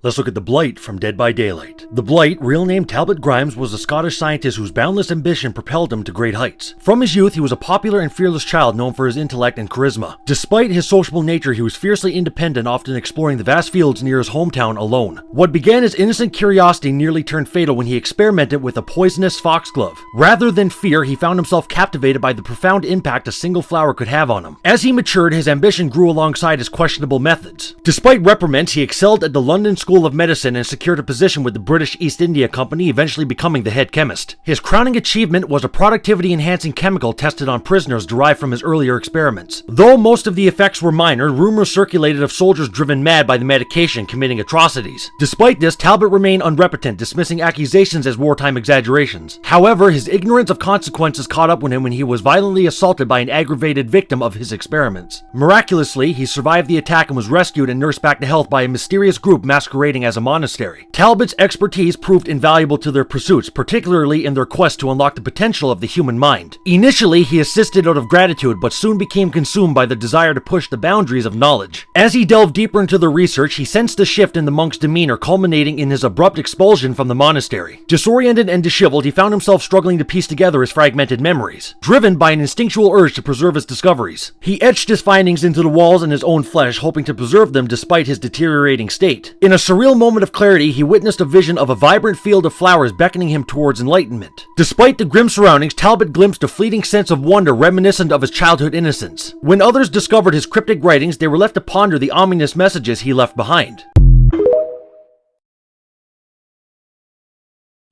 Let's look at the Blight from Dead by Daylight. The Blight, real name Talbot Grimes, was a Scottish scientist whose boundless ambition propelled him to great heights. From his youth, he was a popular and fearless child known for his intellect and charisma. Despite his sociable nature, he was fiercely independent, often exploring the vast fields near his hometown alone. What began as innocent curiosity nearly turned fatal when he experimented with a poisonous foxglove. Rather than fear, he found himself captivated by the profound impact a single flower could have on him. As he matured, his ambition grew alongside his questionable methods. Despite reprimands, he excelled at the London School of Medicine and secured a position with the British East India Company, eventually becoming the head chemist. His crowning achievement was a productivity-enhancing chemical tested on prisoners derived from his earlier experiments. Though most of the effects were minor, rumors circulated of soldiers driven mad by the medication committing atrocities. Despite this, Talbot remained unrepentant, dismissing accusations as wartime exaggerations. However, his ignorance of consequences caught up with him when he was violently assaulted by an aggravated victim of his experiments. Miraculously, he survived the attack and was rescued and nursed back to health by a mysterious group masquerading as a monastery. Talbot's expertise proved invaluable to their pursuits, particularly in their quest to unlock the potential of the human mind. Initially, he assisted out of gratitude, but soon became consumed by the desire to push the boundaries of knowledge. As he delved deeper into the research, he sensed a shift in the monk's demeanor, culminating in his abrupt expulsion from the monastery. Disoriented and disheveled, he found himself struggling to piece together his fragmented memories, driven by an instinctual urge to preserve his discoveries. He etched his findings into the walls in his own flesh, hoping to preserve them despite his deteriorating state. In a surreal moment of clarity, he witnessed a vision of a vibrant field of flowers beckoning him towards enlightenment. Despite the grim surroundings, Talbot glimpsed a fleeting sense of wonder reminiscent of his childhood innocence. When others discovered his cryptic writings, they were left to ponder the ominous messages he left behind.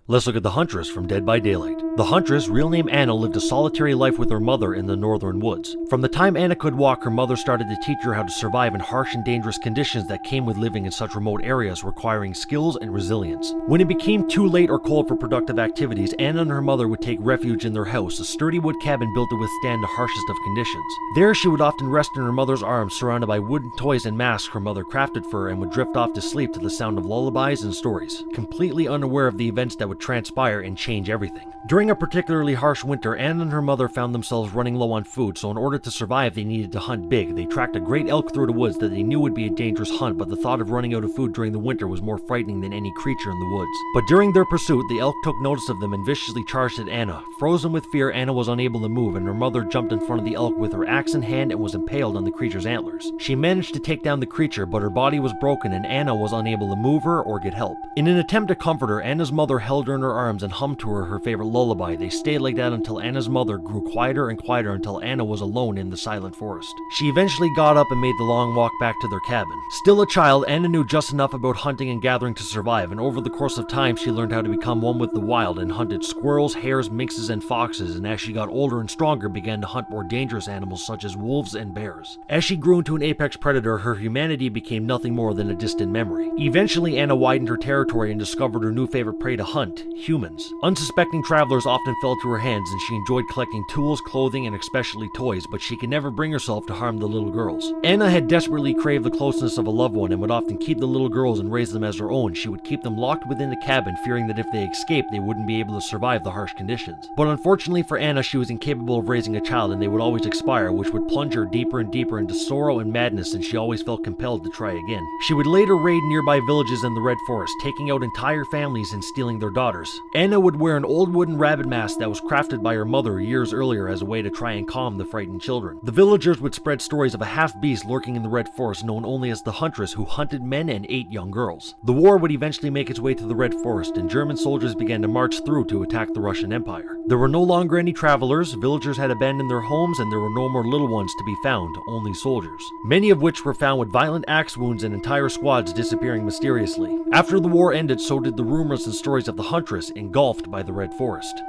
Let's look at the Huntress from Dead by Daylight. The Huntress, real name Anna, lived a solitary life with her mother in the northern woods. From the time Anna could walk, her mother started to teach her how to survive in harsh and dangerous conditions that came with living in such remote areas, requiring skills and resilience. When it became too late or cold for productive activities, Anna and her mother would take refuge in their house, a sturdy wood cabin built to withstand the harshest of conditions. There she would often rest in her mother's arms, surrounded by wooden toys and masks her mother crafted for her, and would drift off to sleep to the sound of lullabies and stories, completely unaware of the events that would transpire and change everything. During a particularly harsh winter, Anne and her mother found themselves running low on food, so in order to survive they needed to hunt big. They tracked a great elk through the woods that they knew would be a dangerous hunt, but the thought of running out of food during the winter was more frightening than any creature in the woods. But during their pursuit, the elk took notice of them and viciously charged at Anna. Frozen with fear, Anna was unable to move, and her mother jumped in front of the elk with her axe in hand and was impaled on the creature's antlers. She managed to take down the creature, but her body was broken and Anna was unable to move her or get help. In an attempt to comfort her, Anna's mother held her in her arms and hummed to her favorite lullaby. They stayed like that until Anna's mother grew quieter and quieter until Anna was alone in the silent forest. She eventually got up and made the long walk back to their cabin. Still a child, Anna knew just enough about hunting and gathering to survive, and over the course of time she learned how to become one with the wild and hunted squirrels, hares, minxes, and foxes, and as she got older and stronger began to hunt more dangerous animals such as wolves and bears. As she grew into an apex predator, her humanity became nothing more than a distant memory. Eventually Anna widened her territory and discovered her new favorite prey to hunt, humans. Unsuspecting travelers often fell to her hands, and she enjoyed collecting tools, clothing, and especially toys, but she could never bring herself to harm the little girls. Anna had desperately craved the closeness of a loved one and would often keep the little girls and raise them as her own. She would keep them locked within the cabin, fearing that if they escaped, they wouldn't be able to survive the harsh conditions. But unfortunately for Anna, she was incapable of raising a child, and they would always expire, which would plunge her deeper and deeper into sorrow and madness, and she always felt compelled to try again. She would later raid nearby villages in the Red Forest, taking out entire families and stealing their daughters. Anna would wear an old wooden rabbit mask that was crafted by her mother years earlier as a way to try and calm the frightened children. The villagers would spread stories of a half-beast lurking in the Red Forest known only as the Huntress, who hunted men and ate young girls. The war would eventually make its way to the Red Forest, and German soldiers began to march through to attack the Russian Empire. There were no longer any travelers, villagers had abandoned their homes, and there were no more little ones to be found, only soldiers. Many of which were found with violent axe wounds and entire squads disappearing mysteriously. After the war ended, so did the rumors and stories of the Huntress, engulfed by the Red Forest.